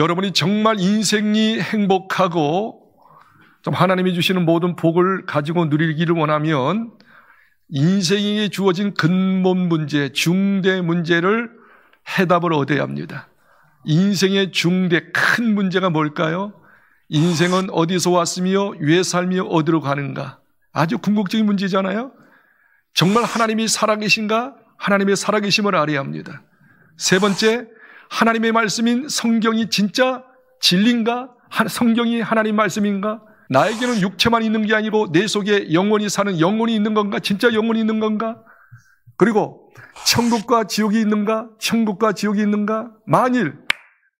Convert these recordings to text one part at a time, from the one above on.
여러분이 정말 인생이 행복하고 좀 하나님이 주시는 모든 복을 가지고 누리기를 원하면 인생에 주어진 근본 문제, 중대 문제를 해답을 얻어야 합니다. 인생의 중대 큰 문제가 뭘까요? 인생은 어디서 왔으며 왜 살며 어디로 가는가? 아주 궁극적인 문제잖아요. 정말 하나님이 살아계신가? 하나님의 살아계심을 알아야 합니다. 세 번째, 하나님의 말씀인 성경이 진짜 진리인가? 성경이 하나님 말씀인가? 나에게는 육체만 있는 게 아니고 내 속에 영원히 사는 영혼이 있는 건가? 진짜 영혼이 있는 건가? 그리고 천국과 지옥이 있는가? 천국과 지옥이 있는가? 만일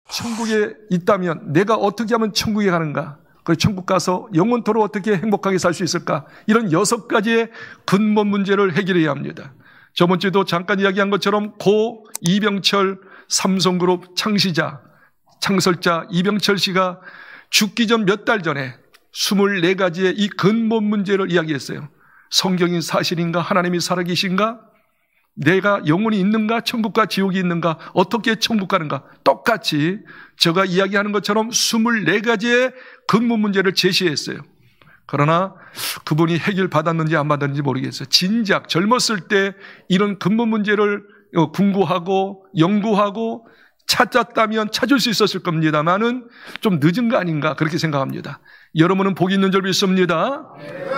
천국에 있다면 내가 어떻게 하면 천국에 가는가? 그리고 천국 가서 영원토록 어떻게 행복하게 살 수 있을까? 이런 6가지의 근본 문제를 해결해야 합니다. 저번 주에도 잠깐 이야기한 것처럼 고 이병철 삼성그룹 창설자 이병철 씨가 죽기 전 몇 달 전에 24가지의 이 근본 문제를 이야기했어요. 성경이 사실인가? 하나님이 살아계신가? 내가 영혼이 있는가? 천국과 지옥이 있는가? 어떻게 천국 가는가? 똑같이 제가 이야기하는 것처럼 24가지의 근본 문제를 제시했어요. 그러나 그분이 해결받았는지 안 받았는지 모르겠어요. 진작 젊었을 때 이런 근본 문제를 궁구하고 연구하고 찾았다면 찾을 수 있었을 겁니다만은 좀 늦은 거 아닌가 그렇게 생각합니다. 여러분은 복이 있는 줄 믿습니다.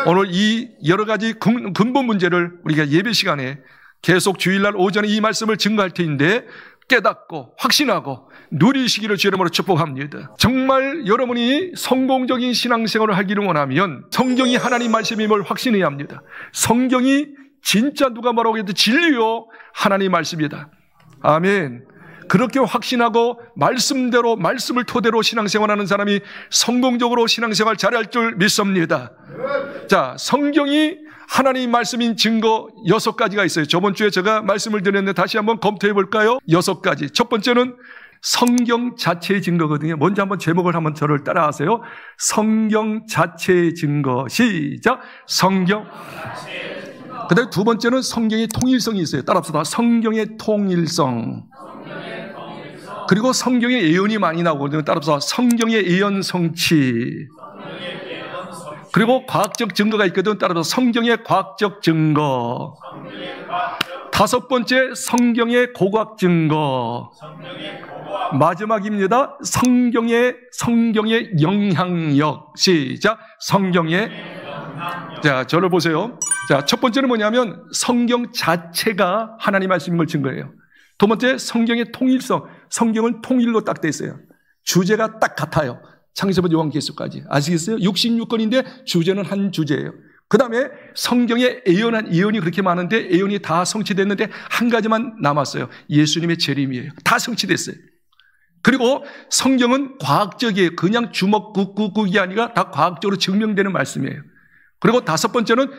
오늘 이 여러 가지 근본 문제를 우리가 예배 시간에 계속 주일날 오전에 이 말씀을 증거할 테인데 깨닫고 확신하고 누리시기를 주의 이름으로 축복합니다. 정말 여러분이 성공적인 신앙생활을 하기를 원하면 성경이 하나님 말씀임을 확신해야 합니다. 성경이 진짜 누가 뭐라고 해도 진리요 하나님 말씀이다. 아멘. 그렇게 확신하고 말씀대로 말씀을 토대로 신앙생활하는 사람이 성공적으로 신앙생활 잘할 줄 믿습니다. 자, 성경이 하나님 말씀인 증거 6가지가 있어요. 저번 주에 제가 말씀을 드렸는데 다시 한번 검토해 볼까요? 6가지. 첫 번째는 성경 자체의 증거거든요. 먼저 한번 제목을 한번 저를 따라하세요. 성경 자체의 증거. 시작. 성경. 그 다음에 두 번째는 성경의 통일성이 있어요. 따라합시다. 성경의 통일성. 그리고 성경의 예언이 많이 나오거든요. 따라서 성경의 예언 성취. 그리고 과학적 증거가 있거든. 따라서 성경의 과학적 증거. 다섯 번째 성경의 고고학 증거. 마지막입니다. 성경의 영향력. 시작. 성경의. 자, 저를 보세요. 자, 첫 번째는 뭐냐면 성경 자체가 하나님 말씀인 걸 증거해요. 두 번째, 성경의 통일성. 성경은 통일로 딱 돼 있어요. 주제가 딱 같아요. 창세부터 요한계시까지. 아시겠어요? 66권인데 주제는 한 주제예요. 그 다음에 성경에 예언이 그렇게 많은데 예언이 다 성취됐는데 한 가지만 남았어요. 예수님의 재림이에요. 다 성취됐어요. 그리고 성경은 과학적이에요. 그냥 주먹국국국이 아니라 다 과학적으로 증명되는 말씀이에요. 그리고 다섯 번째는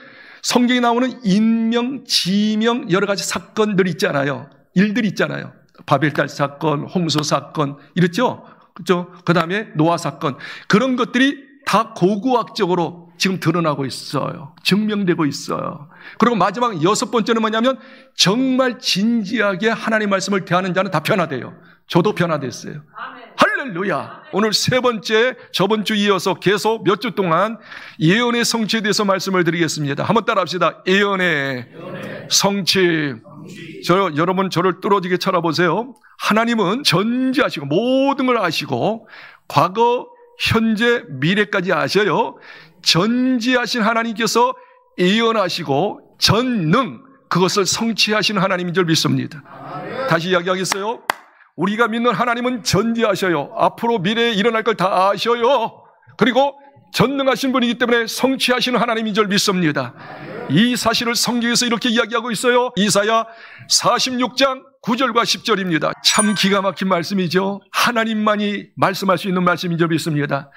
성경에 나오는 인명, 지명 여러 가지 사건들 있잖아요. 일들 있잖아요. 바벨탑 사건, 홍수 사건 이랬죠. 그렇죠? 그 다음에 노아 사건 그런 것들이 다 고고학적으로 지금 드러나고 있어요. 증명되고 있어요. 그리고 마지막 6번째는 뭐냐면 정말 진지하게 하나님 말씀을 대하는 자는 다 변화돼요. 저도 변화됐어요. 아멘. 할렐루야. 오늘 세 번째 저번 주 이어서 계속 몇 주 동안 예언의 성취에 대해서 말씀을 드리겠습니다. 한번 따라합시다. 예언의 성취. 여러분 저를 뚫어지게 쳐다보세요. 하나님은 전지하시고 모든 걸 아시고 과거, 현재, 미래까지 아셔요. 전지하신 하나님께서 예언하시고 전능 그것을 성취하신 하나님인 줄 믿습니다. 다시 이야기하겠어요. 우리가 믿는 하나님은 전지하셔요. 앞으로 미래에 일어날 걸 다 아셔요. 그리고 전능하신 분이기 때문에 성취하시는 하나님인 줄 믿습니다. 이 사실을 성경에서 이렇게 이야기하고 있어요. 이사야 46장 9절과 10절입니다. 참 기가 막힌 말씀이죠. 하나님만이 말씀할 수 있는 말씀인 줄 믿습니다.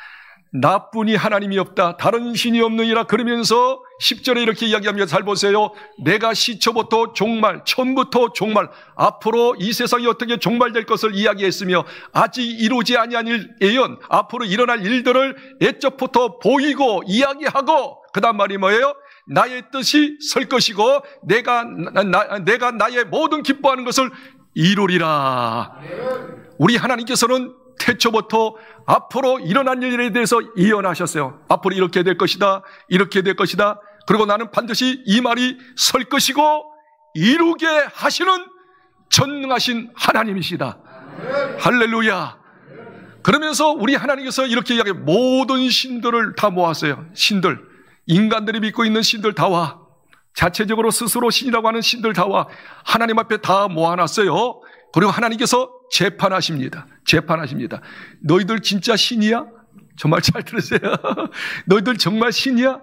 나뿐이 하나님이 없다. 다른 신이 없느니라. 그러면서 10절에 이렇게 이야기합니다. 잘 보세요. 내가 시초부터 종말, 처음부터 종말, 앞으로 이 세상이 어떻게 종말될 것을 이야기했으며 아직 이루지 아니한 예언, 앞으로 일어날 일들을 애적부터 보이고 이야기하고 그 다음 말이 뭐예요? 나의 뜻이 설 것이고 내가 나의 모든 기뻐하는 것을 이루리라. 우리 하나님께서는 태초부터 앞으로 일어난 일에 대해서 예언하셨어요. 앞으로 이렇게 될 것이다, 이렇게 될 것이다. 그리고 나는 반드시 이 말이 설 것이고 이루게 하시는 전능하신 하나님이시다. 할렐루야. 그러면서 우리 하나님께서 이렇게 이야기해요. 모든 신들을 다 모았어요. 신들, 인간들이 믿고 있는 신들 다 와. 자체적으로 스스로 신이라고 하는 신들 다 와. 하나님 앞에 다 모아놨어요. 그리고 하나님께서 재판하십니다. 재판하십니다. 너희들 진짜 신이야? 정말 잘 들으세요. 너희들 정말 신이야?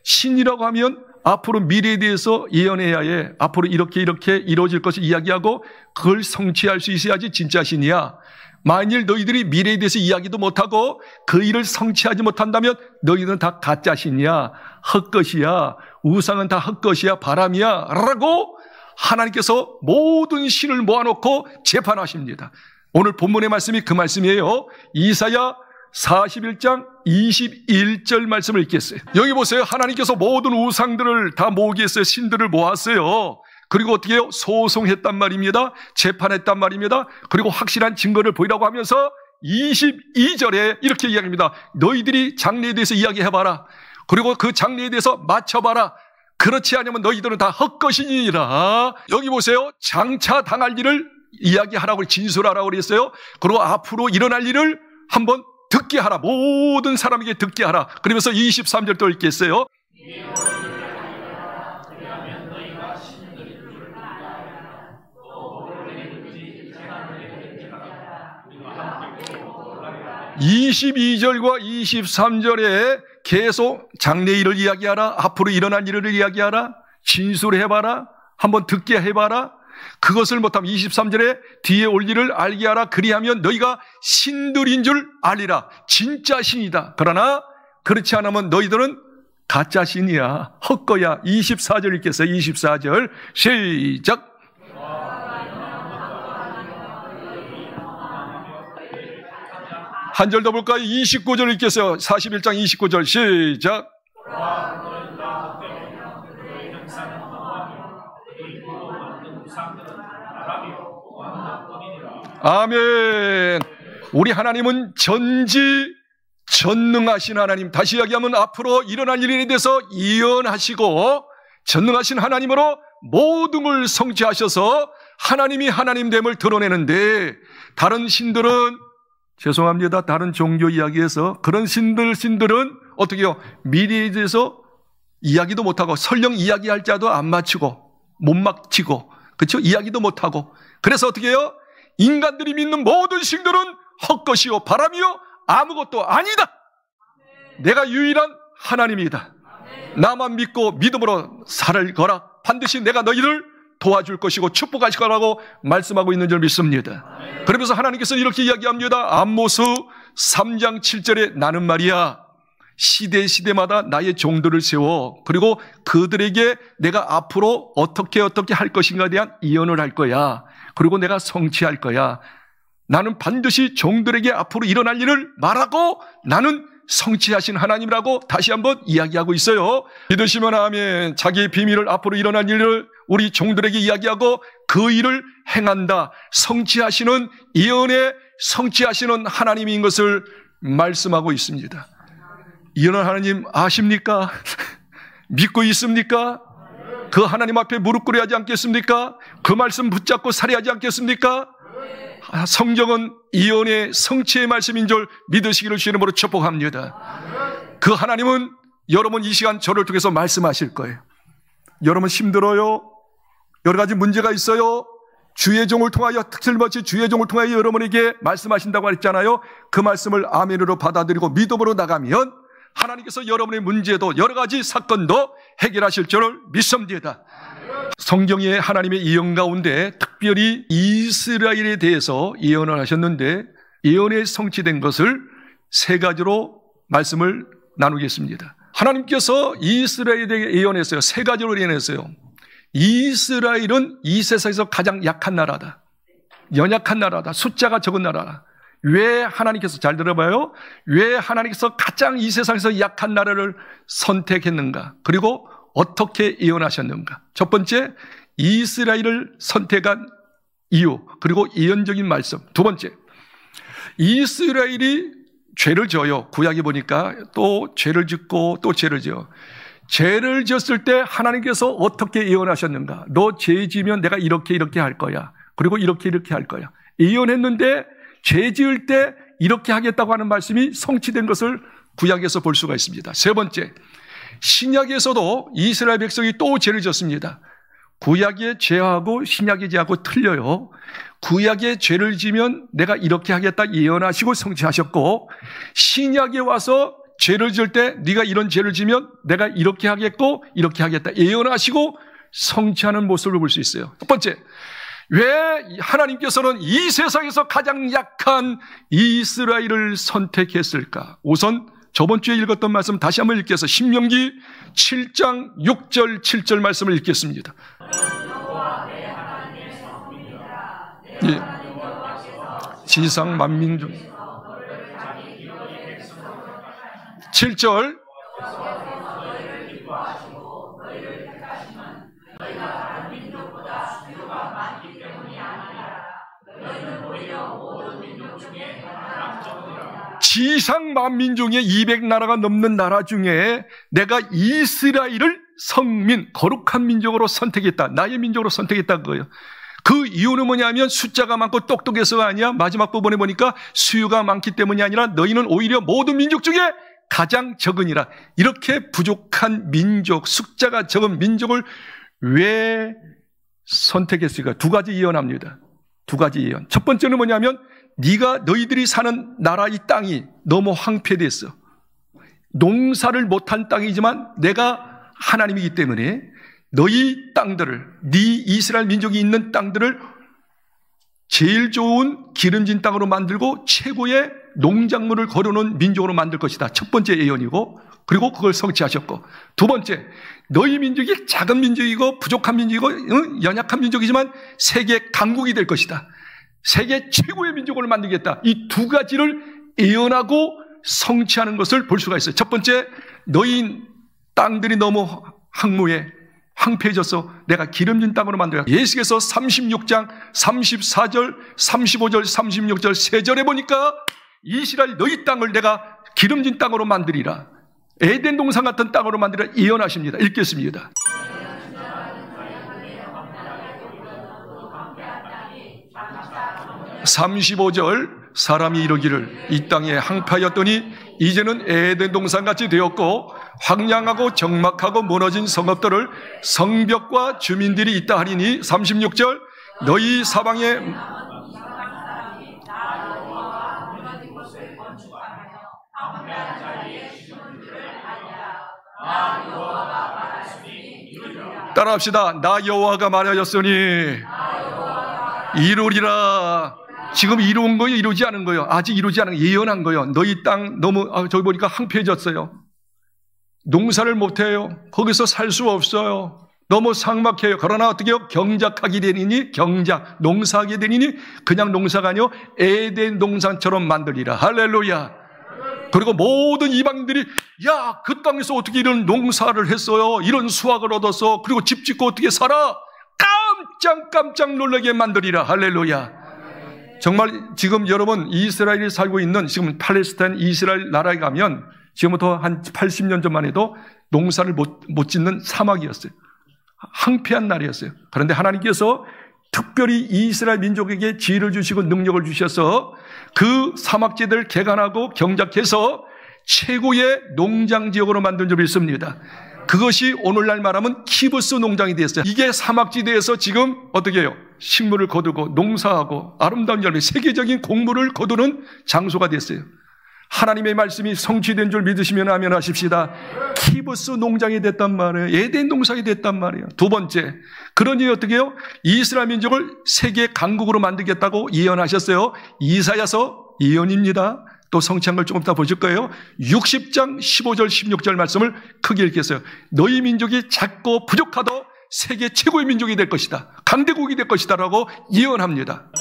신이라고 하면 앞으로 미래에 대해서 예언해야 해. 앞으로 이렇게 이루어질 것을 이야기하고 그걸 성취할 수 있어야지 진짜 신이야. 만일 너희들이 미래에 대해서 이야기도 못하고 그 일을 성취하지 못한다면 너희들은 다 가짜 신이야. 헛것이야. 우상은 다 헛것이야. 바람이야. 라고 하나님께서 모든 신을 모아놓고 재판하십니다. 오늘 본문의 말씀이 그 말씀이에요. 이사야 41장 21절 말씀을 읽겠어요. 여기 보세요. 하나님께서 모든 우상들을 다 모으기 위해서 신들을 모았어요. 그리고 어떻게 해요? 소송했단 말입니다. 재판했단 말입니다. 그리고 확실한 증거를 보이라고 하면서 22절에 이렇게 이야기합니다. 너희들이 장래에 대해서 이야기해봐라. 그리고 그 장래에 대해서 맞춰봐라. 그렇지 않으면 너희들은 다 헛것이니라. 여기 보세요. 장차 당할 일을 이야기하라고 진술하라고 그랬어요. 그리고 앞으로 일어날 일을 한번 듣게 하라. 모든 사람에게 듣게 하라. 그러면서 23절 또 읽겠어요. 22절과 23절에 계속 장래 일을 이야기하라. 앞으로 일어난 일을 이야기하라. 진술해봐라. 한번 듣게 해봐라. 그것을 못하면 23절에 뒤에 올 일을 알게 하라. 그리하면 너희가 신들인 줄 알리라. 진짜 신이다. 그러나 그렇지 않으면 너희들은 가짜 신이야. 헛거야. 24절 읽겠어요. 24절 시작. 한 절 더 볼까요? 29절 읽겠어요. 41장 29절 시작. 아멘. 우리 하나님은 전능하신 하나님. 다시 이야기하면 앞으로 일어날 일에 대해서 예언하시고 전능하신 하나님으로 모든 걸 성취하셔서 하나님이 하나님됨을 드러내는데, 다른 신들은 죄송합니다. 다른 종교 이야기에서 그런 신들은 어떻게 해요? 미래에 대해서 이야기도 못하고 설령 이야기할 자도 안 맞히고 못 막히고, 그렇죠? 이야기도 못하고. 그래서 어떻게 해요? 인간들이 믿는 모든 신들은 헛것이요 바람이요 아무것도 아니다. 내가 유일한 하나님이다. 나만 믿고 믿음으로 살거라. 반드시 내가 너희를 도와줄 것이고 축복하실 거라고 말씀하고 있는 줄 믿습니다. 그러면서 하나님께서 이렇게 이야기합니다. 아모스 3장 7절에 나는 말이야 시대마다 나의 종들을 세워 그리고 그들에게 내가 앞으로 어떻게 할 것인가에 대한 예언을 할 거야. 그리고 내가 성취할 거야. 나는 반드시 종들에게 앞으로 일어날 일을 말하고 나는 성취하신 하나님이라고 다시 한번 이야기하고 있어요. 믿으시면 아멘. 자기의 비밀을 앞으로 일어날 일을 우리 종들에게 이야기하고 그 일을 행한다. 성취하시는 예언에 성취하시는 하나님인 것을 말씀하고 있습니다. 예언한 하나님 아십니까? 믿고 있습니까? 그 하나님 앞에 무릎 꿇어야 하지 않겠습니까? 그 말씀 붙잡고 살아야지 않겠습니까? 성경은 예언의 성취의 말씀인 줄 믿으시기를 주의 이름으로 축복합니다. 그 하나님은 여러분 이 시간 저를 통해서 말씀하실 거예요. 여러분 힘들어요? 여러 가지 문제가 있어요? 주의 종을 통하여 특별히 주의 종을 통하여 여러분에게 말씀하신다고 했잖아요. 그 말씀을 아멘으로 받아들이고 믿음으로 나가면 하나님께서 여러분의 문제도 여러 가지 사건도 해결하실 줄을 믿습니다. 성경의 하나님의 예언 가운데 특별히 이스라엘에 대해서 예언을 하셨는데 예언에 성취된 것을 세 가지로 말씀을 나누겠습니다. 하나님께서 이스라엘에 대해 예언했어요. 세 가지로 예언했어요. 이스라엘은 이 세상에서 가장 약한 나라다. 연약한 나라다. 숫자가 적은 나라다. 왜 하나님께서, 잘 들어봐요. 왜 하나님께서 가장 이 세상에서 약한 나라를 선택했는가? 그리고 어떻게 예언하셨는가? 첫 번째, 이스라엘을 선택한 이유, 그리고 예언적인 말씀. 두 번째, 이스라엘이 죄를 져요. 구약에 보니까 또 죄를 짓고 또 죄를 지어. 죄를 지었을 때 하나님께서 어떻게 예언하셨는가? 너 죄 지면 내가 이렇게 할 거야. 그리고 이렇게 할 거야. 예언했는데 죄 지을 때 이렇게 하겠다고 하는 말씀이 성취된 것을 구약에서 볼 수가 있습니다. 세 번째, 신약에서도 이스라엘 백성이 또 죄를 지었습니다. 구약의 죄하고 신약의 죄하고 틀려요. 구약의 죄를 지면 내가 이렇게 하겠다 예언하시고 성취하셨고, 신약에 와서 죄를 지을 때 네가 이런 죄를 지면 내가 이렇게 하겠고 이렇게 하겠다 예언하시고 성취하는 모습을 볼 수 있어요. 첫 번째, 왜 하나님께서는 이 세상에서 가장 약한 이스라엘을 선택했을까? 우선 저번 주에 읽었던 말씀 다시 한번 읽겠습니다. 신명기 7장 6절 7절 말씀을 읽겠습니다. 예. 지상 만민 중 7절 지상 만민 중에 200나라가 넘는 나라 중에 내가 이스라엘을 성민, 거룩한 민족으로 선택했다. 나의 민족으로 선택했다는 거예요. 그 이유는 뭐냐면 숫자가 많고 똑똑해서가 아니야. 마지막 부분에 보니까 수요가 많기 때문이 아니라 너희는 오히려 모든 민족 중에 가장 적으니라. 이렇게 부족한 민족, 숫자가 적은 민족을 왜 선택했을까? 두 가지 예언합니다. 두 가지 예언. 첫 번째는 뭐냐면 너희들이 사는 나라 이 땅이 너무 황폐됐어. 농사를 못한 땅이지만 내가 하나님이기 때문에 너희 땅들을, 네 이스라엘 민족이 있는 땅들을 제일 좋은 기름진 땅으로 만들고 최고의 농작물을 거려놓은 민족으로 만들 것이다. 첫 번째 예언이고, 그리고 그걸 성취하셨고, 두 번째, 너희 민족이 작은 민족이고 부족한 민족이고 연약한 민족이지만 세계 강국이 될 것이다. 세계 최고의 민족을 만들겠다. 이 두 가지를 예언하고 성취하는 것을 볼 수가 있어요. 첫 번째, 너희 땅들이 너무 황폐해져서 내가 기름진 땅으로 만들어. 예수께서 36장 34절 35절 36절 3절에 보니까 이스라엘 너희 땅을 내가 기름진 땅으로 만들이라, 에덴 동산 같은 땅으로 만들이라 예언하십니다. 읽겠습니다. 35절 사람이 이르기를 이 땅에 황폐하였더니 이제는 에덴 동산같이 되었고 황량하고 적막하고 무너진 성읍들을 성벽과 주민들이 있다 하리니 36절 너희 사방에 따라합시다. 나 여호와가 말하였으니 이루리라. 지금 이루은 거예요? 이루지 않은 거예요? 아직 이루지 않은 거예요. 예언한 거예요. 너희 땅 너무 저기 보니까 황폐해졌어요. 농사를 못해요. 거기서 살 수 없어요. 너무 삭막해요. 그러나 어떻게 해요? 경작하게 되니니, 농사하게 되니니 그냥 농사가 아니요 에덴 동산처럼 만들리라. 할렐루야. 그리고 모든 이방인들이 야, 그 땅에서 어떻게 이런 농사를 했어요? 이런 수확을 얻었어. 그리고 집 짓고 어떻게 살아? 깜짝 놀라게 만들리라. 할렐루야. 정말 지금 여러분 이스라엘이 살고 있는 지금 팔레스타인 이스라엘 나라에 가면 지금부터 한 80년 전만 해도 농사를 못 짓는 사막이었어요. 황폐한 날이었어요. 그런데 하나님께서 특별히 이스라엘 민족에게 지혜를 주시고 능력을 주셔서 그 사막지대를 개간하고 경작해서 최고의 농장 지역으로 만든 줄 믿습니다. 그것이 오늘날 말하면 키부스 농장이 됐어요. 이게 사막지대에서 지금 어떻게 해요? 식물을 거두고 농사하고 아름다운 열매, 세계적인 곡물을 거두는 장소가 됐어요. 하나님의 말씀이 성취된 줄 믿으시면 아멘 하십시다. 키부스 농장이 됐단 말이에요. 에덴 동산이 됐단 말이에요. 두 번째, 그러니 어떻게 해요? 이스라엘 민족을 세계 강국으로 만들겠다고 예언하셨어요. 이사야서 예언입니다. 또 성취한 걸 조금 더 보실 거예요. 60장 15절 16절 말씀을 크게 읽겠어요. 너희 민족이 작고 부족하도 세계 최고의 민족이 될 것이다. 강대국이 될 것이다 라고 예언합니다.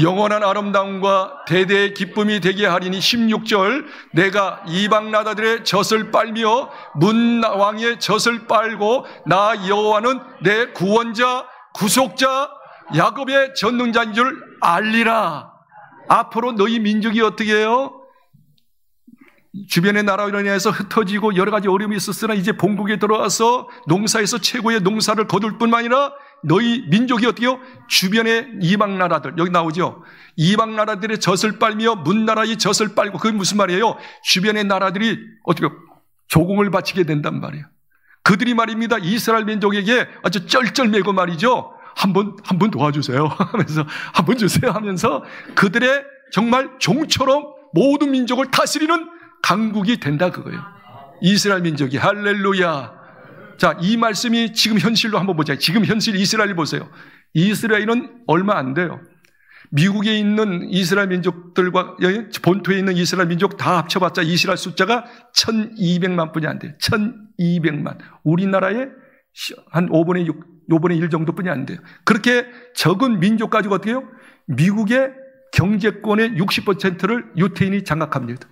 영원한 아름다움과 대대의 기쁨이 되게 하리니 16절 내가 이방 나라들의 젖을 빨며 문 왕의 젖을 빨고 나 여호와는 내 구원자 구속자 야곱의 전능자인 줄 알리라. 앞으로 너희 민족이 어떻게 해요? 주변의 나라로 인해서 흩어지고 여러 가지 어려움이 있었으나 이제 본국에 들어와서 농사에서 최고의 농사를 거둘 뿐만 아니라 너희 민족이 어떻게 해요? 주변의 이방 나라들, 여기 나오죠? 이방 나라들의 젖을 빨며 문나라의 젖을 빨고, 그게 무슨 말이에요? 주변의 나라들이 어떻게 조공을 바치게 된단 말이에요. 그들이 말입니다. 이스라엘 민족에게 아주 쩔쩔매고 말이죠. 한 번 도와주세요 하면서 한 번 주세요 하면서 그들의 정말 종처럼 모든 민족을 다스리는 강국이 된다 그거예요. 이스라엘 민족이. 할렐루야. 자, 이 말씀이 지금 현실로 한번 보자. 지금 현실 이스라엘 보세요. 이스라엘은 얼마 안 돼요. 미국에 있는 이스라엘 민족들과 본토에 있는 이스라엘 민족 다 합쳐봤자 이스라엘 숫자가 1200만 뿐이 안 돼요. 1200만. 우리나라의 한 5분의 6, 5분의 1 정도뿐이 안 돼요. 그렇게 적은 민족 가지고 어떻게 해요? 미국의 경제권의 60%를 유태인이 장악합니다.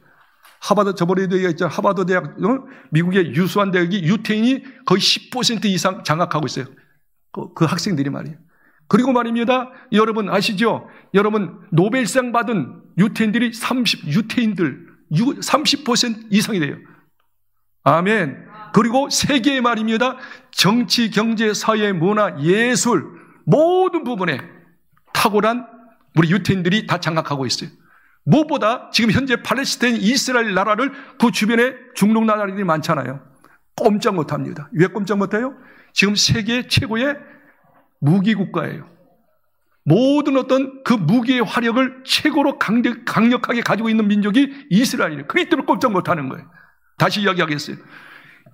하버드, 저번에도 얘기했잖아요. 하버드 대학, 미국의 유수한 대학이 유태인이 거의 10% 이상 장악하고 있어요. 그 학생들이 말이에요. 그리고 말입니다. 여러분 아시죠? 여러분 노벨상 받은 유태인들이 30% 이상이 돼요. 아멘. 그리고 세계의 말입니다. 정치, 경제, 사회, 문화, 예술 모든 부분에 탁월한 우리 유태인들이 다 장악하고 있어요. 무엇보다 지금 현재 팔레스타인, 이스라엘 나라를 그 주변에 중동 나라들이 많잖아요. 꼼짝 못합니다. 왜 꼼짝 못해요? 지금 세계 최고의 무기 국가예요. 모든 어떤 그 무기의 화력을 최고로 강력하게 가지고 있는 민족이 이스라엘이에요. 그렇기 때문에 꼼짝 못하는 거예요. 다시 이야기하겠어요.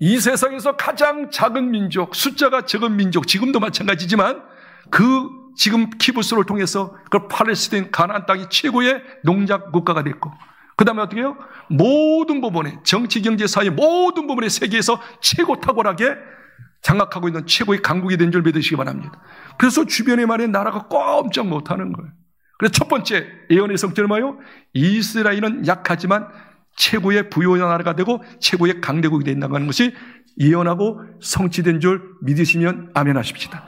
이 세상에서 가장 작은 민족, 숫자가 적은 민족, 지금도 마찬가지지만 그 지금 키부스를 통해서 그 팔레스타인 가나안 땅이 최고의 농작 국가가 됐고, 그 다음에 어떻게 해요? 모든 부분에 정치, 경제, 사회 모든 부분에 세계에서 최고 탁월하게 장악하고 있는 최고의 강국이 된 줄 믿으시기 바랍니다. 그래서 주변의 말에 나라가 꼼짝 못하는 거예요. 그래서 첫 번째 예언의 성취는 뭐예요? 이스라엘은 약하지만 최고의 부유한 나라가 되고 최고의 강대국이 된다는 것이 예언하고 성취된 줄 믿으시면 아멘 하십시다.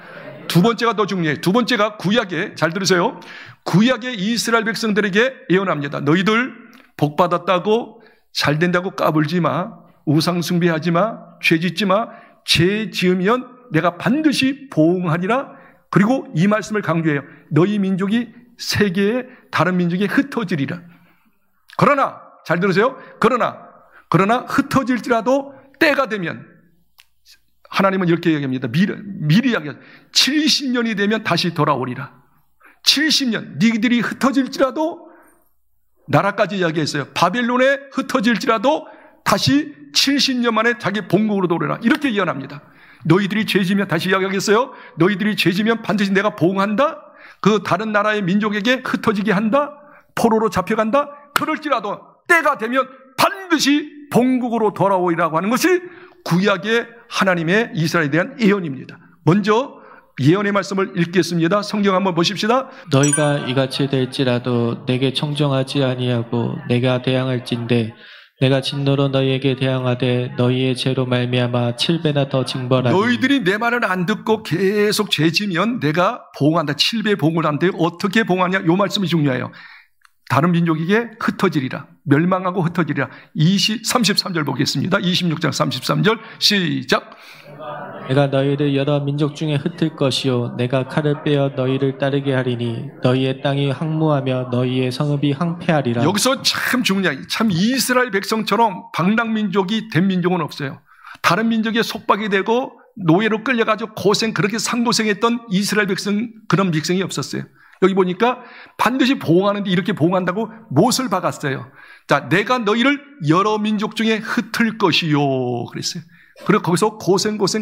두 번째가 더 중요해요. 두 번째가 구약에, 잘 들으세요. 구약의 이스라엘 백성들에게 예언합니다. 너희들 복 받았다고 잘 된다고 까불지 마. 우상 숭배하지 마. 죄 짓지 마. 죄 지으면 내가 반드시 보응하리라. 그리고 이 말씀을 강조해요. 너희 민족이 세계의 다른 민족에 흩어지리라. 그러나 잘 들으세요. 그러나 흩어질지라도 때가 되면 하나님은 이렇게 얘기합니다. 미리 이야기합니다. 70년이 되면 다시 돌아오리라. 70년 니들이 흩어질지라도 나라까지 이야기했어요. 바벨론에 흩어질지라도 다시 70년 만에 자기 본국으로 돌아오라. 이렇게 예언합니다. 너희들이 죄지면, 다시 이야기하겠어요. 너희들이 죄지면 반드시 내가 보응한다. 그 다른 나라의 민족에게 흩어지게 한다. 포로로 잡혀간다. 그럴지라도 때가 되면 반드시 본국으로 돌아오리라고 하는 것이 구약의 하나님의 이스라엘에 대한 예언입니다. 먼저 예언의 말씀을 읽겠습니다. 성경 한번 보십시다. 너희가 이같이 될지라도 내게 청정하지 아니하고 내가 대항할진대 내가 진노로 너희에게 대항하되 너희의 죄로 말미암아 7배나 더 징벌하니 너희들이 내 말을 안 듣고 계속 죄지면 내가 보응한다. 7배 보응을 한대. 어떻게 보응하냐? 이 말씀이 중요해요. 다른 민족에게 흩어지리라. 멸망하고 흩어지리라. 33절 보겠습니다. 26장 33절 시작. 내가 너희를 여러 민족 중에 흩을 것이요 내가 칼을 빼어 너희를 따르게 하리니 너희의 땅이 황무하며 너희의 성읍이 황폐하리라. 여기서 참 중요해요. 참 이스라엘 백성처럼 방랑민족이 된 민족은 없어요. 다른 민족에 속박이 되고 노예로 끌려가지고 그렇게 상고생했던 이스라엘 백성, 그런 백성이 없었어요. 여기 보니까 반드시 보응하는데 이렇게 보응한다고 못을 박았어요. 자, 내가 너희를 여러 민족 중에 흩을 것이요 그랬어요. 그리고 거기서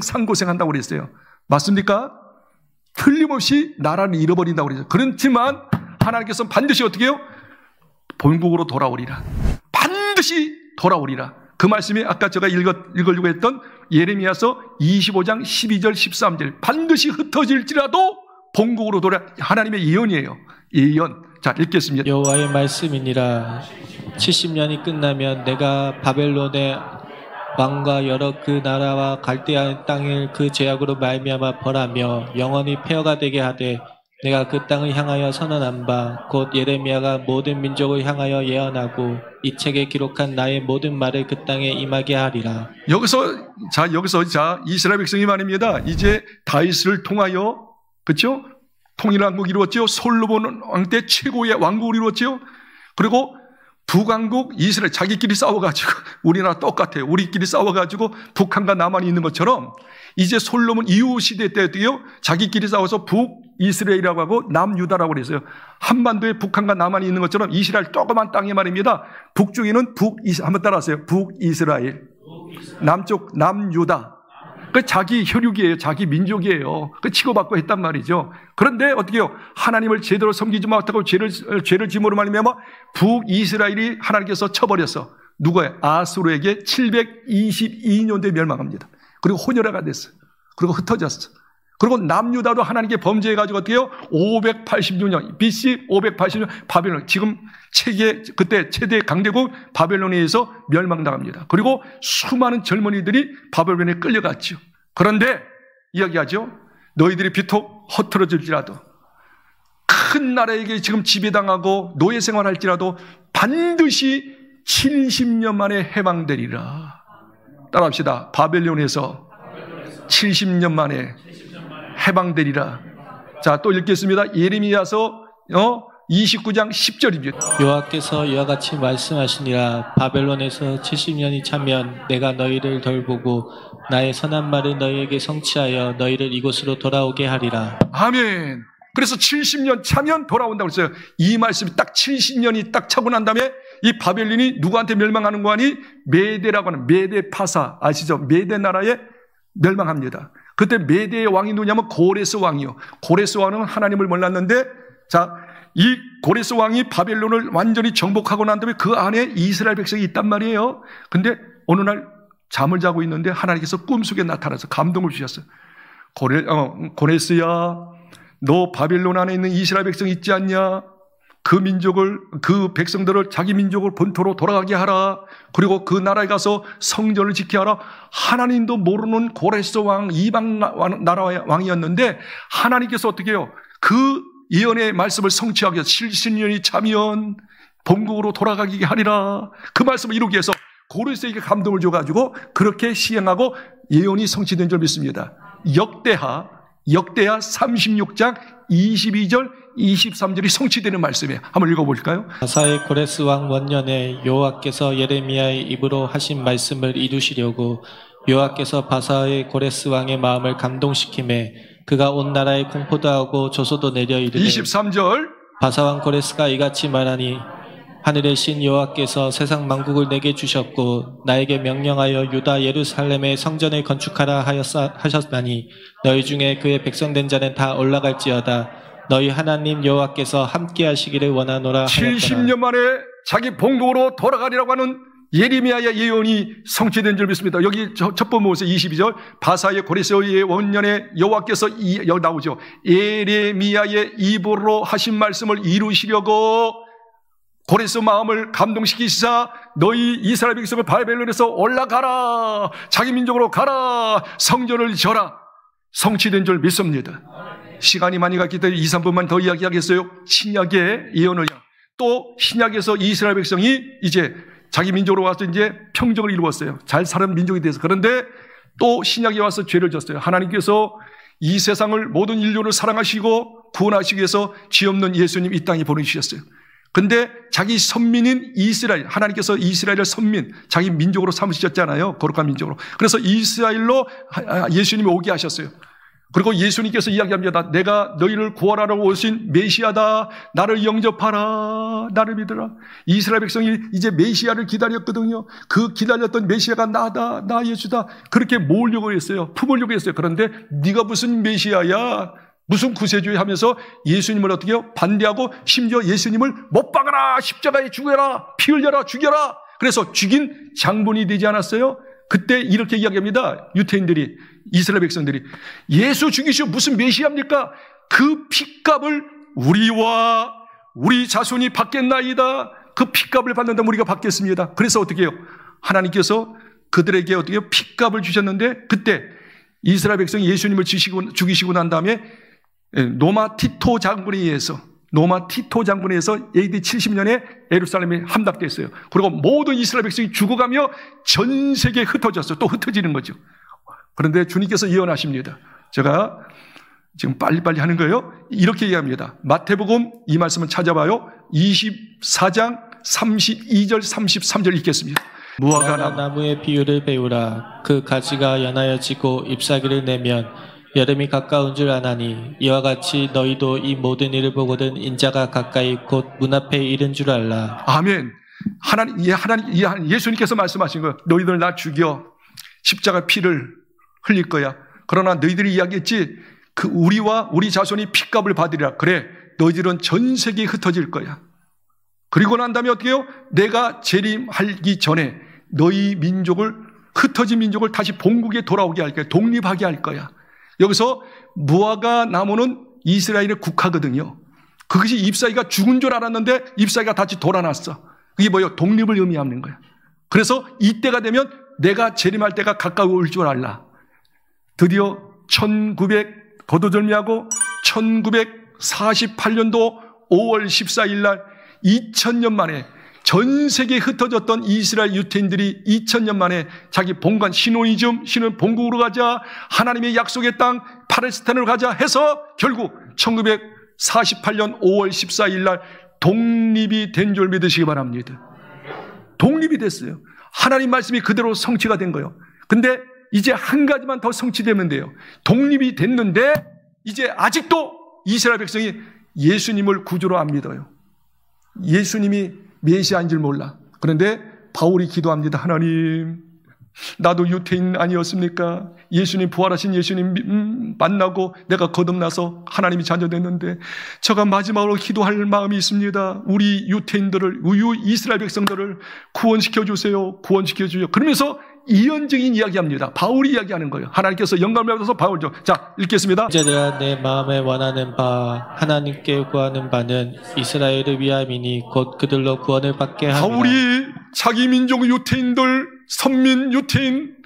상고생한다고 그랬어요. 맞습니까? 틀림없이 나라를 잃어버린다고 그랬어요. 그렇지만 하나님께서는 반드시 어떻게 해요? 본국으로 돌아오리라. 반드시 돌아오리라. 그 말씀이 아까 제가 읽으려고 했던 예레미야서 25장 12절 13절 반드시 흩어질지라도 본국으로 돌아, 하나님의 예언이에요. 예언. 자, 읽겠습니다. 여호와의 말씀이니라. 70년이 끝나면 내가 바벨론의 왕과 여러 그 나라와 갈대아 땅을 그 죄악으로 말미암아 벌하며 영원히 폐허가 되게 하되 내가 그 땅을 향하여 선언한 바 곧 예레미야가 모든 민족을 향하여 예언하고 이 책에 기록한 나의 모든 말을 그 땅에 임하게 하리라. 여기서 이스라엘 백성이 말입니다. 이제 다윗을 통하여, 그렇죠? 통일왕국 이루었죠. 솔로몬 왕 때 최고의 왕국을 이루었죠. 그리고 북왕국 이스라엘 자기끼리 싸워가지고, 우리나라 똑같아요. 우리끼리 싸워가지고 북한과 남한이 있는 것처럼 이제 솔로몬 이후 시대 때도요, 자기끼리 싸워서 북이스라엘이라고 하고 남유다라고 그랬어요. 한반도에 북한과 남한이 있는 것처럼 이스라엘 조그만 땅에 말입니다. 북쪽에는 한번 따라하세요. 북이스라엘, 남쪽 남유다. 그 자기 혈육이에요. 자기 민족이에요. 그 치고받고 했단 말이죠. 그런데 어떻게 해요? 하나님을 제대로 섬기지 못하고 죄를 짐으로 말미암아 북이스라엘이 하나님께서 쳐버렸어. 누구예요? 아수르에게 722년도에 멸망합니다. 그리고 혼혈아가 됐어요. 그리고 흩어졌어. 그리고 남유다도 하나님께 범죄해가지고 어떻게 해요? 586년, BC 580년 바벨론, 지금 그때 최대 강대국 바벨론에 의해서 멸망당합니다. 그리고 수많은 젊은이들이 바벨론에 끌려갔죠. 그런데 이야기하죠. 너희들이 비록 흩어질지라도, 큰 나라에게 지금 지배당하고 노예 생활할지라도 반드시 70년 만에 해방되리라. 따라합시다. 바벨론에서 70년 만에 해방되리라. 자, 또 읽겠습니다. 예레미야서 29장 10절입니다. 여호와께서 이와 같이 말씀하시니라. 바벨론에서 70년이 차면 내가 너희를 돌보고 나의 선한 말을 너희에게 성취하여 너희를 이곳으로 돌아오게 하리라. 아멘. 그래서 70년 차면 돌아온다고 했어요. 이 말씀이 딱 70년이 딱 차고 난 다음에 이 바벨론이 누구한테 멸망하는 거 아니? 메대라고 하는 메대 파사 아시죠? 메대 나라에 멸망합니다. 그때 메대의 왕이 누구냐면 고레스 왕이요. 고레스 왕은 하나님을 몰랐는데, 자, 이 고레스 왕이 바벨론을 완전히 정복하고 난 다음에 그 안에 이스라엘 백성이 있단 말이에요. 근데 어느 날 잠을 자고 있는데 하나님께서 꿈속에 나타나서 감동을 주셨어요. 고레스야, 너 바벨론 안에 있는 이스라엘 백성 있지 않냐? 그 백성들을 자기 민족을 본토로 돌아가게 하라. 그리고 그 나라에 가서 성전을 지키게 하라. 하나님도 모르는 고레스 왕, 이방 나라 왕이었는데 하나님께서 어떻게 해요? 그 예언의 말씀을 성취하기 위해서 70년이 차면 본국으로 돌아가게 하리라. 그 말씀을 이루기 위해서 고레스에게 감동을 줘가지고 그렇게 시행하고 예언이 성취된 줄 믿습니다. 역대하 36장 22절 23절이 성취되는 말씀이에요. 한번 읽어볼까요? 바사의 고레스 왕 원년에 여호와께서 예레미야의 입으로 하신 말씀을 이루시려고 여호와께서 바사의 고레스 왕의 마음을 감동시키매 그가 온 나라에 공포도 하고 조소도 내려 이르되 23절 바사 왕 고레스가 이같이 말하니 하늘의 신 여호와께서 세상 만국을 내게 주셨고 나에게 명령하여 유다 예루살렘의 성전을 건축하라 하셨나니 너희 중에 그의 백성된 자는 다 올라갈지어다. 너희 하나님 여호와께서 함께 하시기를 원하노라 하였더라. 70년 만에 자기 본국으로 돌아가리라고 하는 예레미야의 예언이 성취된 줄 믿습니다. 여기 첫 번째 모세 22절 바사의 고레스의 원년에 여호와께서 여기 나오죠. 예레미야의 입으로 하신 말씀을 이루시려고 고레스 마음을 감동시키시사 너희 이스라엘 백성을 바벨론에서 올라가라. 자기 민족으로 가라. 성전을 져라. 성취된 줄 믿습니다. 시간이 많이 갔기 때문에 2, 3분만 더 이야기하겠어요. 신약의 예언을 또 신약에서 이스라엘 백성이 이제 자기 민족으로 와서 이제 평정을 이루었어요. 잘 사는 민족이 돼서. 그런데 또 신약에 와서 죄를 졌어요. 하나님께서 이 세상을 모든 인류를 사랑하시고 구원하시기 위해서 죄 없는 예수님 이 땅에 보내주셨어요. 근데 자기 선민인 이스라엘, 하나님께서 이스라엘을 선민, 자기 민족으로 삼으셨잖아요. 거룩한 민족으로. 그래서 이스라엘로 예수님이 오게 하셨어요. 그리고 예수님께서 이야기합니다. 내가 너희를 구원하러 오신 메시아다. 나를 영접하라. 나를 믿으라. 이스라엘 백성이 이제 메시아를 기다렸거든요. 그 기다렸던 메시아가 나다. 나 예수다. 그렇게 모으려고 했어요. 품으려고 했어요. 그런데 네가 무슨 메시아야? 무슨 구세주야 하면서 예수님을 어떻게 해요? 반대하고 심지어 예수님을 못 박아라. 십자가에 죽여라. 피 흘려라. 죽여라. 그래서 죽인 장본이 되지 않았어요? 그때 이렇게 이야기합니다. 유태인들이, 이스라엘 백성들이 예수 죽이시오 무슨 메시아입니까? 그 핏값을 우리와 우리 자손이 받겠나이다. 그 핏값을 받는다면 우리가 받겠습니다. 그래서 어떻게 해요? 하나님께서 그들에게 어떻게 해요? 핏값을 주셨는데 그때 이스라엘 백성이 예수님을 죽이시고 난 다음에 노마 티토 장군에 의해서 AD 70년에 예루살렘이 함락됐어요. 그리고 모든 이스라엘 백성이 죽어가며 전 세계에 흩어졌어요. 또 흩어지는 거죠. 그런데 주님께서 예언하십니다. 제가 지금 빨리빨리 하는 거예요. 이렇게 얘기합니다. 마태복음 이 말씀을 찾아봐요. 24장 32절 33절 읽겠습니다. 무화과 나무의 비유를 배우라. 그 가지가 연하여지고 잎사귀를 내면 여름이 가까운 줄 아나니 이와 같이 너희도 이 모든 일을 보거든 인자가 가까이 곧 문 앞에 이른 줄 알라. 아멘. 예수님께서 말씀하신 거예요. 너희들 나 죽여 십자가 피를 흘릴 거야. 그러나 너희들이 이야기했지 그 우리와 우리 자손이 핏값을 받으리라. 그래 너희들은 전 세계에 흩어질 거야. 그리고 난 다음에 어떻게 해요? 내가 재림하기 전에 너희 민족을 흩어진 민족을 다시 본국에 돌아오게 할 거야. 독립하게 할 거야. 여기서 무화과 나무는 이스라엘의 국화거든요. 그것이 잎사귀가 죽은 줄 알았는데 잎사귀가 다시 돌아났어. 그게 뭐예요? 독립을 의미하는 거야. 그래서 이때가 되면 내가 재림할 때가 가까이 올 줄 알라. 드디어 거두절미하고 1948년도 5월 14일 날 2000년 만에 전 세계에 흩어졌던 이스라엘 유태인들이 2000년 만에 자기 본관 신혼이즘 신은 본국으로 가자, 하나님의 약속의 땅 팔레스타인으로 가자 해서 결국 1948년 5월 14일 날 독립이 된 줄 믿으시기 바랍니다. 독립이 됐어요. 하나님 말씀이 그대로 성취가 된 거예요. 근데 이제 한 가지만 더 성취되면 돼요. 독립이 됐는데 이제 아직도 이스라엘 백성이 예수님을 구주로 안 믿어요. 예수님이 메시아인 줄 몰라. 그런데 바울이 기도합니다. 하나님, 나도 유태인 아니었습니까? 예수님 부활하신 예수님 만나고 내가 거듭나서 하나님이 자녀됐는데 제가 마지막으로 기도할 마음이 있습니다. 우리 유태인들을, 이스라엘 백성들을 구원시켜 주세요. 구원시켜 주세요. 그러면서 이언적인 이야기합니다. 바울이 이야기하는 거예요. 하나님께서 영감을 받아서 바울죠. 자, 읽겠습니다. 형제들아, 내 마음에 원하는 바 하나님께 구하는 바는 이스라엘을 위함이니 곧 그들로 구원을 받게 하리라. 바울이 자기 민족 유태인들, 선민 유태인을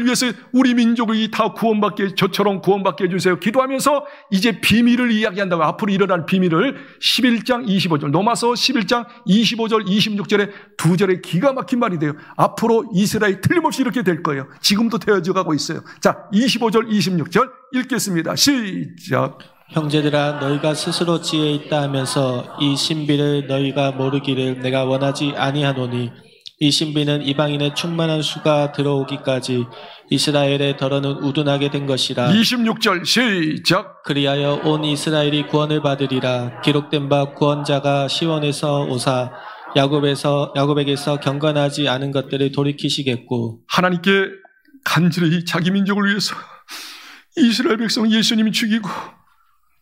위해서 우리 민족이 다 구원받게, 저처럼 구원받게 해주세요. 기도하면서 이제 비밀을 이야기한다고. 앞으로 일어날 비밀을 11장 25절, 로마서 11장 25절 26절에 두 절에 기가 막힌 말이 돼요. 앞으로 이스라엘 틀림없이 이렇게 될 거예요. 지금도 되어져 가고 있어요. 자, 25절 26절 읽겠습니다. 시작. 형제들아, 너희가 스스로 지혜 있다 하면서 이 신비를 너희가 모르기를 내가 원하지 아니하노니 이 신비는 이방인의 충만한 수가 들어오기까지 이스라엘의 덜어는 우둔하게 된 것이라. 26절 시작. 그리하여 온 이스라엘이 구원을 받으리라. 기록된 바 구원자가 시온에서 오사 야곱에게서 경건하지 않은 것들을 돌이키시겠고. 하나님께 간절히 자기 민족을 위해서 이스라엘 백성 예수님이 죽이고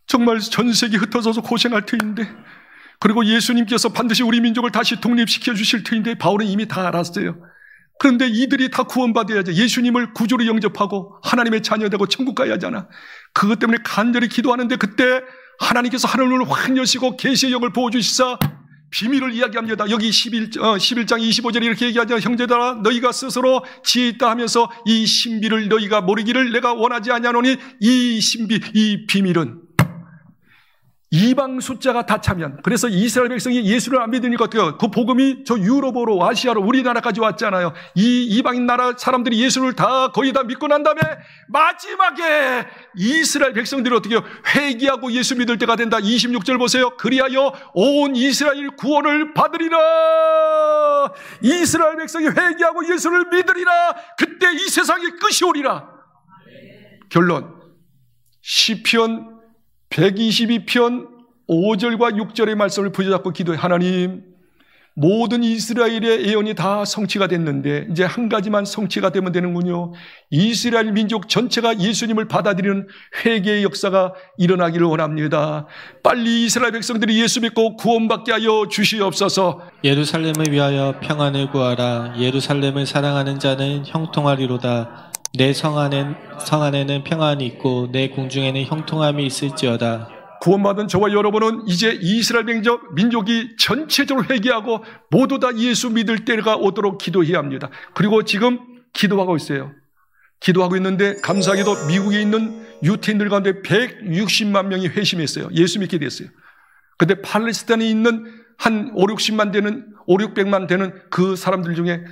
정말 전 세계 흩어져서 고생할 터인데, 그리고 예수님께서 반드시 우리 민족을 다시 독립시켜 주실 터인데 바울은 이미 다 알았어요. 그런데 이들이 다 구원받아야지. 예수님을 구주로 영접하고 하나님의 자녀되고 천국 가야 하잖아. 그것 때문에 간절히 기도하는데 그때 하나님께서 하늘을 확 여시고 계시의 영을 부어주시사 비밀을 이야기합니다. 여기 11장 25절에 이렇게 얘기하죠. 형제들아, 너희가 스스로 지혜 있다 하면서 이 신비를 너희가 모르기를 내가 원하지 아니하노니 이 신비, 이 비밀은 이방 숫자가 다 차면, 그래서 이스라엘 백성이 예수를 안 믿으니까 어때요? 그 복음이 저 유럽으로, 아시아로, 우리나라까지 왔잖아요. 이 이방인 나라 사람들이 예수를 다 거의 다 믿고 난 다음에 마지막에 이스라엘 백성들이 어떻게 해요? 회개하고 예수 믿을 때가 된다. 26절 보세요. 그리하여 온 이스라엘 구원을 받으리라. 이스라엘 백성이 회개하고 예수를 믿으리라. 그때 이 세상의 끝이 오리라. 결론, 시편 122편 5절과 6절의 말씀을 부여잡고 기도해. 하나님, 모든 이스라엘의 예언이 다 성취가 됐는데 이제 한 가지만 성취가 되면 되는군요. 이스라엘 민족 전체가 예수님을 받아들이는 회개의 역사가 일어나기를 원합니다. 빨리 이스라엘 백성들이 예수 믿고 구원받게 하여 주시옵소서. 예루살렘을 위하여 평안을 구하라. 예루살렘을 사랑하는 자는 형통하리로다. 내 성 안에는 평안이 있고 내 궁중에는 형통함이 있을지어다. 구원받은 저와 여러분은 이제 이스라엘 민족이 전체적으로 회개하고 모두 다 예수 믿을 때가 오도록 기도해야 합니다. 그리고 지금 기도하고 있어요. 기도하고 있는데 감사하게도 미국에 있는 유태인들 가운데 160만 명이 회심했어요. 예수 믿게 됐어요. 근데 팔레스타인에 있는 한 5, 600만 되는 그 사람들 중에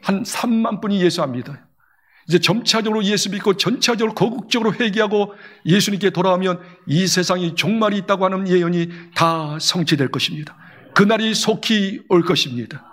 한 3만 분이 예수 안 믿어요. 이제 점차적으로 예수 믿고 전차적으로 거국적으로 회개하고 예수님께 돌아오면 이 세상이 종말이 있다고 하는 예언이 다 성취될 것입니다. 그날이 속히 올 것입니다.